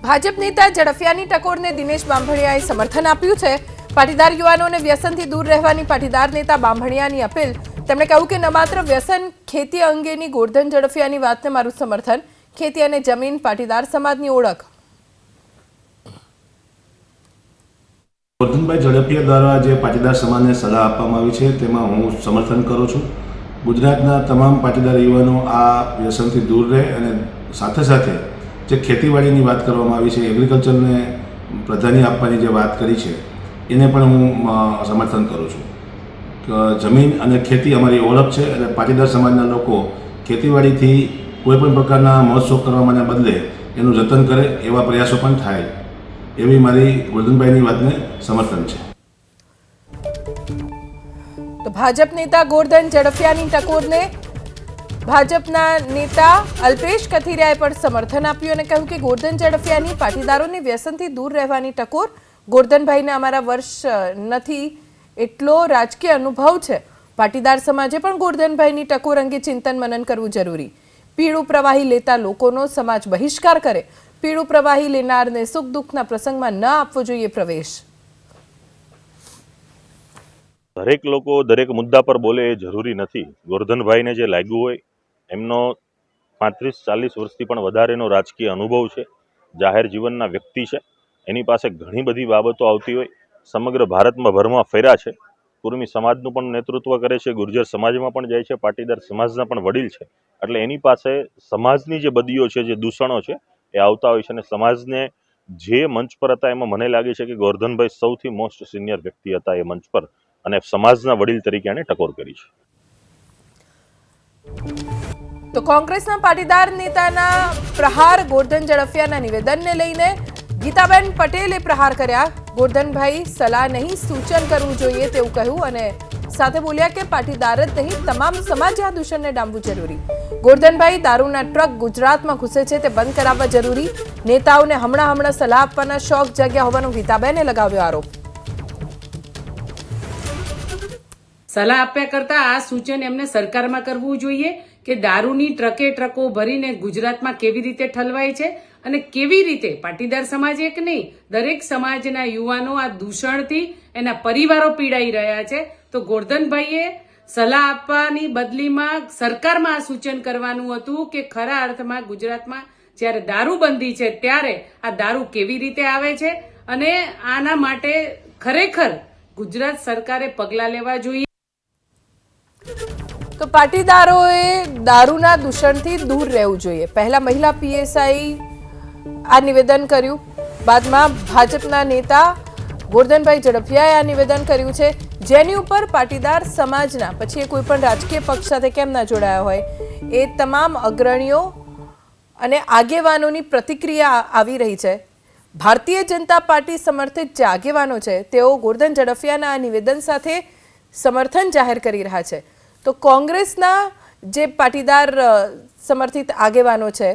ભાજપ નેતા ઝડફિયાની ટકોરને દિનેશ બાંભણિયાએ સમર્થન આપ્યું છે। પાટીદાર યુવાનોને વ્યસનથી દૂર રહેવાની પાટીદાર નેતા બાંભણિયાની અપીલ। તેમણે કહ્યું કે ન માત્ર વ્યસન, ખેતી અંગેની ગોરધન ઝડફિયાની વાતને મારું સમર્થન। ખેતી અને જમીન પાટીદાર સમાજની ઓળખ। ગોરધનભાઈ ઝડફિયા દ્વારા જે પાટીદાર સમાજને સલાહ આપવામાં આવી છે તેમાં હું સમર્થન કરું છું। ગુજરાતના તમામ પાટીદાર યુવાનો આ વ્યસનથી દૂર રહે અને સાથે સાથે જે ખેતીવાડીની વાત કરવામાં આવી છે, એગ્રીકલ્ચરને પ્રાધાન્ય આપવાની જે વાત કરી છે એને પણ હું સમર્થન કરું છું। જમીન અને ખેતી અમારી ઓળખ છે અને પાટીદાર સમાજના લોકો ખેતીવાડીથી કોઈપણ પ્રકારના મોજશોખ કરવાના બદલે એનું જતન કરે એવા પ્રયાસો પણ થાય એવી મારી ગોરધનભાઈની વાતને સમર્થન છે। તો ભાજપ નેતા ગોરધન ઝડફિયાની ટકોરને ભાજપના નેતા અલ્પેશ કથિરિયાએ પણ સમર્થન આપ્યું અને કહ્યું કે ગોરધન ઝડફિયાની પાટીદારોને વ્યસનથી દૂર રહેવાની ટકોર। ગોરધનભાઈને અમારા વર્ષ નથી એટલો રાજકીય અનુભવ છે। પાટીદાર સમાજે પણ ગોરધનભાઈની ટકોર અંગે ચિંતન મનન કરવું જરૂરી। પીળું પ્રવાહી લેતા લોકોનો સમાજ બહિષ્કાર કરે। પીળું પ્રવાહી લેનારને સુખ દુઃખના પ્રસંગમાં ન આપવો જોઈએ પ્રવેશ। દરેક લોકો દરેક મુદ્દા પર બોલે એ જરૂરી નથી। ગોરધનભાઈને જે લાગ્યું હોય, એમનો 35-40 વર્ષથી પણ વધારેનો રાજકીય અનુભવ છે, જાહેર જીવનના વ્યક્તિ છે, એની પાસે ઘણી બધી બાબતો આવતી હોય। સમગ્ર ભારતમાં ભરમાં ફેર્યા છે, કુર્મી સમાજનું પણ નેતૃત્વ કરે છે, ગુર્જર સમાજમાં પણ જાય છે, પાટીદાર સમાજના પણ વડીલ છે, એટલે એની પાસે સમાજની જે બદીઓ છે, જે દૂષણો છે એ આવતા હોય છે અને સમાજને જે મંચ પર હતા એમાં મને લાગે છે કે ગોરધનભાઈ સૌથી મોસ્ટ સિનિયર વ્યક્તિ હતા એ મંચ પર અને સમાજના વડીલ તરીકે એને ટકોર કરી છે। તો કોંગ્રેસના પાટીદાર નેતાના પ્રહાર ગોરધન ઝડફિયાના નિવેદનને લઈને ગીતાબેન પટેલે પ્રહાર કર્યા। ગોરધનભાઈ સલાહ નહીં સૂચન કરવું જોઈએ તેવું કહ્યું અને સાથે બોલ્યા કે પાટીદાર જ નહીં તમામ સમાજે આ દૂષણને ડામવું જરૂરી। ગોરધનભાઈ દારૂના ટ્રક ગુજરાતમાં ઘૂસે છે તે બંધ કરાવવા જરૂરી। નેતાઓને હમણાં સલાહ આપવાના શોખ જાગ્યા હોવાનો ગીતાબેને લગાવ્યો આરોપ। સલાહ આપ્યા કરતા આ સૂચન એમને સરકારમાં કરવું જોઈએ કે દારૂની ટ્રકો ભરીને ગુજરાતમાં કેવી રીતે ઠલવાય છે અને કેવી રીતે પાટીદાર સમાજ એક નહીં દરેક સમાજના યુવાનો આ દૂષણથી એના પરિવારો પીડાઈ રહ્યા છે। તો ગોરધનભાઈએ સલાહ આપવાની બદલીમાં સરકારમાં આ સૂચન કરવાનું હતું કે ખરા અર્થમાં ગુજરાતમાં જ્યારે દારૂબંધી છે ત્યારે આ દારૂ કેવી રીતે આવે છે અને આના માટે ખરેખર ગુજરાત સરકારે પગલાં લેવા જોઈએ। તો પાટીદારોએ દારૂના દૂષણથી દૂર રહેવું જોઈએ। પહેલા મહિલા પીએસઆઈ આ નિવેદન કર્યું, બાદમાં ભાજપના નેતા ગોરધનભાઈ ઝડફિયાએ આ નિવેદન કર્યું છે, જેની ઉપર પાટીદાર સમાજના પછી એ કોઈ પણ રાજકીય પક્ષ સાથે કેમ ના જોડાયા હોય એ તમામ અગ્રણીઓ અને આગેવાનોની પ્રતિક્રિયા આવી રહી છે। ભારતીય જનતા પાર્ટી સમર્થિત જે આગેવાનો છે તેઓ ગોરધન ઝડફિયાના આ નિવેદન સાથે સમર્થન જાહેર કરી રહ્યા છે। તો કોંગ્રેસના જે પાટીદાર સમર્થિત આગેવાનો છે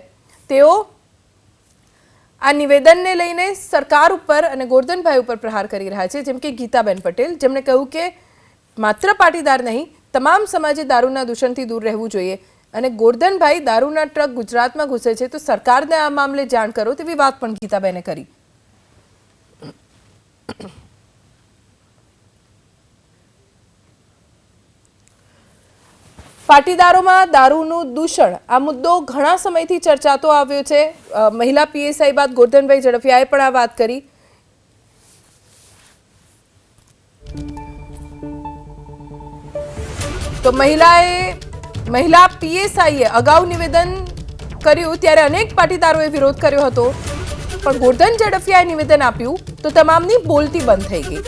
તેઓ આ નિવેદનને લઈને સરકાર ઉપર અને ગોરધનભાઈ ઉપર પ્રહાર કરી રહ્યા છે, જેમ કે ગીતાબેન પટેલ, જેમણે કહ્યું કે માત્ર પાટીદાર નહીં તમામ સમાજે દારૂના દૂષણથી દૂર રહેવું જોઈએ અને ગોરધનભાઈ દારૂના ટ્રક ગુજરાતમાં ઘૂસે છે તો સરકારને આ મામલે જાણ કરો તેવી વાત પણ ગીતાબેને કરી। પાટીદારોમાં દારૂનું દૂષણ આ મુદ્દો ઘણા સમયથી ચર્ચાતો આવ્યો છે। મહિલા પીએસઆઈ બાદ ગોરધનભાઈ ઝડફિયાએ પણ આ વાત કરી। તો મહિલા પીએસઆઈએ અગાઉ નિવેદન કર્યું ત્યારે અનેક પાટીદારોએ વિરોધ કર્યો હતો, પણ ગોરધન ઝડફિયાએ નિવેદન આપ્યું તો તમામની બોલતી બંધ થઈ ગઈ।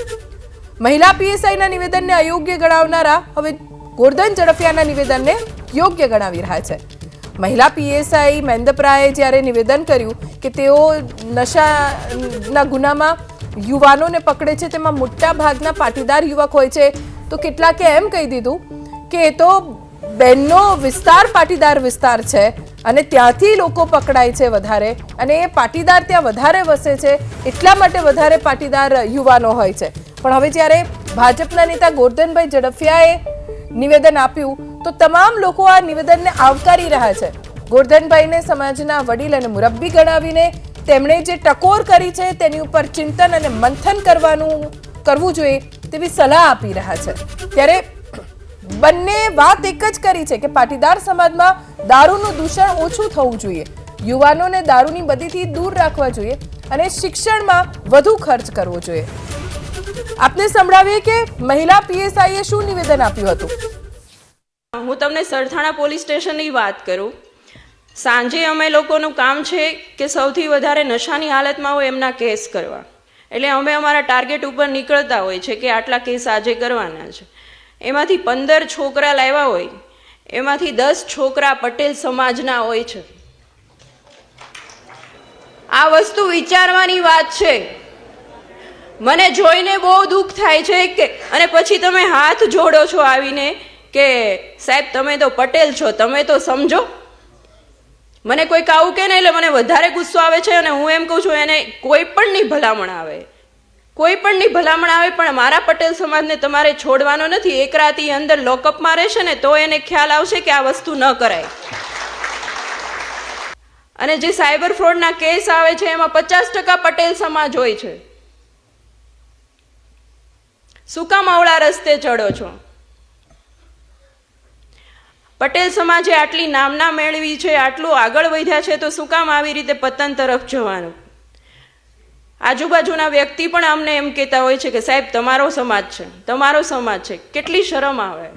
મહિલા પીએસઆઈના નિવેદનને અયોગ્ય ગણાવનારા હવે ગોરધન ઝડફિયાના નિવેદનને યોગ્ય ગણાવી રહ્યા છે। મહિલા પીએસઆઈ મેંદપરાએ જ્યારે નિવેદન કર્યું કે તેઓ નશાના ગુનામાં યુવાનોને પકડે છે, તેમાં મોટા ભાગના પાટીદાર યુવક હોય છે, તો કેટલાકે એમ કહી દીધું કે એ તો બહેનનો વિસ્તાર પાટીદાર વિસ્તાર છે અને ત્યાંથી લોકો પકડાય છે વધારે અને એ પાટીદાર ત્યાં વધારે વસે છે એટલા માટે વધારે પાટીદાર યુવાનો હોય છે। પણ હવે જ્યારે ભાજપના નેતા ગોરધનભાઈ ઝડફિયાએ નિવેદન આપ્યું તો તમામ લોકો આ નિવેદનને આવકારી રહ્યા છે। ગોરધનભાઈને સમાજના વડીલ અને મુરબ્બી ગણાવીને તેમણે જે ટકોર કરી છે તેની ઉપર ચિંતન અને મંથન કરવું જોઈએ તેવી સલાહ આપી રહ્યા છે. ત્યારે બંને વાત એક જ કરી છે કે પાટીદાર સમાજમાં દારૂનું દૂષણ ઓછું થવું જોઈએ, યુવાનોને દારૂની બદીથી દૂર રાખવા જોઈએ અને શિક્ષણમાં વધુ ખર્ચ કરવો જોઈએ. આપને સંભળાવીએ કે મહિલા પીએસઆઈએ શું નિવેદન આપ્યું હતું. હું તમને સરથાણા પોલીસ સ્ટેશનની વાત કરું. સાંજે અમે લોકોનું કામ છે કે સૌથી વધારે નશાની હાલતમાં હોય એમના કેસ કરવા. એટલે અમે અમારા ટાર્ગેટ ઉપર નીકળતા હોય છે કે આટલા કેસ આજે કરવાના છે. એમાંથી 15 છોકરા લાવ્યા હોય, એમાંથી 10 છોકરા પટેલ સમાજના હોય છે. આ વસ્તુ વિચારવાની વાત છે. મને જોઈને બહુ દુઃખ થાય છે કે અને પછી તમે હાથ જોડો છો આવીને કે સાહેબ તમે તો પટેલ છો, તમે તો સમજો. મને કોઈક આવું કહે ને એટલે મને વધારે ગુસ્સો આવે છે અને હું એમ કહું છું એને કોઈ પણની ભલામણ આવે, કોઈ પણની ભલામણ આવે, પણ મારા પટેલ સમાજને તમારે છોડવાનો નથી. એક રાતી અંદર લોકઅપમાં રહેશે ને તો એને ખ્યાલ આવશે કે આ વસ્તુ ન કરાય. અને જે સાયબર ફ્રોડના કેસ આવે છે એમાં 50% પટેલ સમાજ હોય છે. શું કામ અવળા રસ્તે ચડો છો? પટેલ સમાજે આટલી નામના મેળવી છે, આટલું આગળ વધ્યા છે, તો શું કામ આવી રીતે પતન તરફ જવાનું? આજુબાજુના વ્યક્તિ પણ અમને એમ કહેતા હોય છે કે સાહેબ તમારો સમાજ છે, તમારો સમાજ છે. કેટલી શરમ આવે.